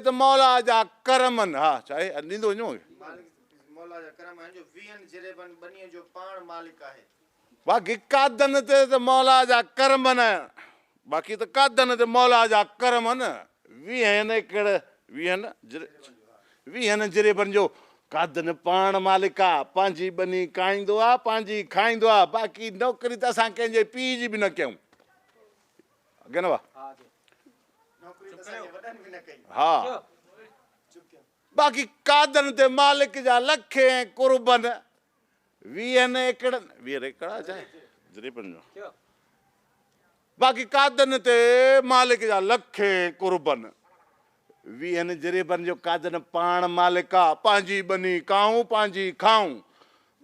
त मौला जा करमन हा चाहे ॾींदो वञो मौला जा करम आहिनि जो वीहनि जिरेबन बनीअ जो पाण मालिक आहे। बाक़ी कादन ते त मौला जा करमन बाक़ी त कादन ते मौला जा करमन वीहनि कहिड़े वीहनि जिरेबन जो कादन पाण मालिक आहे पंहिंजी बनी काईंदो आहे पंहिंजी खाईंदो आहे बाक़ी नौकरी त असां कंहिंजे पीउ जी बि न कयूं गिनवा हा बाक़ी कादन ते मालिक जा लखे कुर्बन वीहनि एकड़नि 20 एकड़ चाहे जिरेबन जो बाक़ी कादन ते मालिक जा लखे कुर्बन वीहनि जिरेबन जो कादन पाण मालिक आहे पंहिंजी बनी काऊं पंहिंजी खाऊं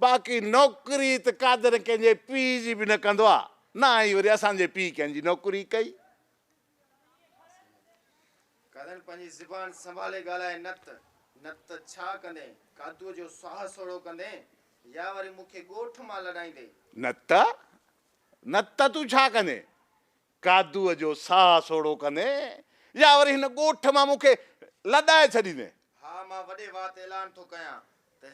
बाक़ी नौकरी त कादन कंहिंजे पीउ जी बि न कंदो आहे न आई वरी असांजे पीउ कंहिंजी नौकरी कई कादन पंहिंजी ज़ुबान संभाले ॻाल्हाए न त छा कंदे कादूअ जो साह सोड़ो कंदे या वरी मूंखे ॻोठ मां लड़ाईंदे न त तूं छा कंदे कादूअ जो साह सोड़ो कंदे या वरी हिन ॻोठ मां मूंखे लॾाए छॾींदे हा मां वॾे वात ऐलान थो कयां त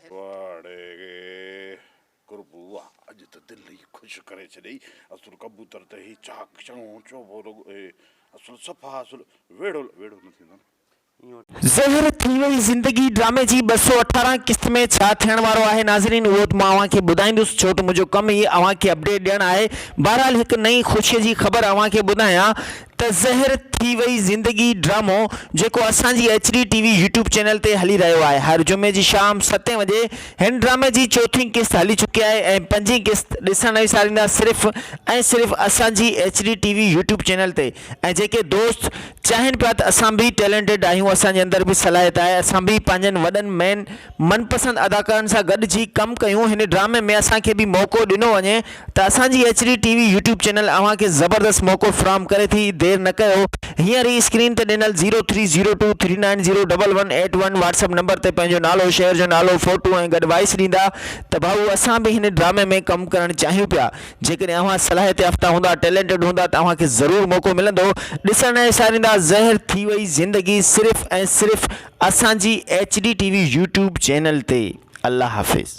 कुर्बू अॼु त दिलि ई ख़ुशि करे छॾई असुल कबूतर त ही चाक चङो चोबो असुल सफ़ा असुल वेड़ो वेड़ो न थींदो ज़हर थी वई ज़िंदगी ड्रामे जी 218 किस्त में छा थियण वारो आहे नाज़रीन उहो मां अव्हांखे ॿुधाईंदुसि छो त मुंहिंजो कमु ई अव्हांखे अपडेट ॾियणु आहे। बहरहाल हिकु नई ख़ुशीअ जी ख़बर अव्हांखे ॿुधायां त ज़हर थी वई ज़िंदगी ड्रामो जेको असांजी HD TV यूट्यूब चैनल ते हली रहियो आहे हर जुमे जी शाम 7 बजे हिन ड्रामे जी चौथीं किस्त हली चुकी आहे ऐं 5हीं किस्त ॾिसण विसारींदा सिर्फ़ु ऐं सिर्फ़ु असांजी HD TV यूट्यूब चैनल ते ऐं जेके दोस्त चाहिनि पिया त असां बि टैलेंटेड आहियूं असांजे अंदरि बि सलाहियत आहे असां बि पंहिंजनि वॾनि मनपसंद अदाकारनि सां गॾिजी कमु कयूं हिन ड्रामे में असांखे बि मौक़ो ॾिनो वञे त असांजी HD TV यूट्यूब चैनल अव्हांखे ज़बरदस्त मौक़ो फ़राहम करे थी देर न कयो हींअर ई स्क्रीन ते ॾिनल 0302390181 व्हाट्सअप नंबर ते पंहिंजो नालो शहर जो नालो फोटो ऐं गॾु वॉइस ॾींदा त भाऊ असां बि हिन ड्रामे में कमु करणु चाहियूं पिया जेकॾहिं अव्हां सलाहियत याफ़्ता हूंदा टैलेंटेड हूंदा त अव्हांखे ज़रूरु मौक़ो मिलंदो ॾिसण ऐं विसारींदा ज़हर थी वई ज़िंदगी सिर्फ़ु ऐं सिर्फ़ु असांजी HD TV यूट्यूब चैनल ते। अल्लाह हाफ़िज़।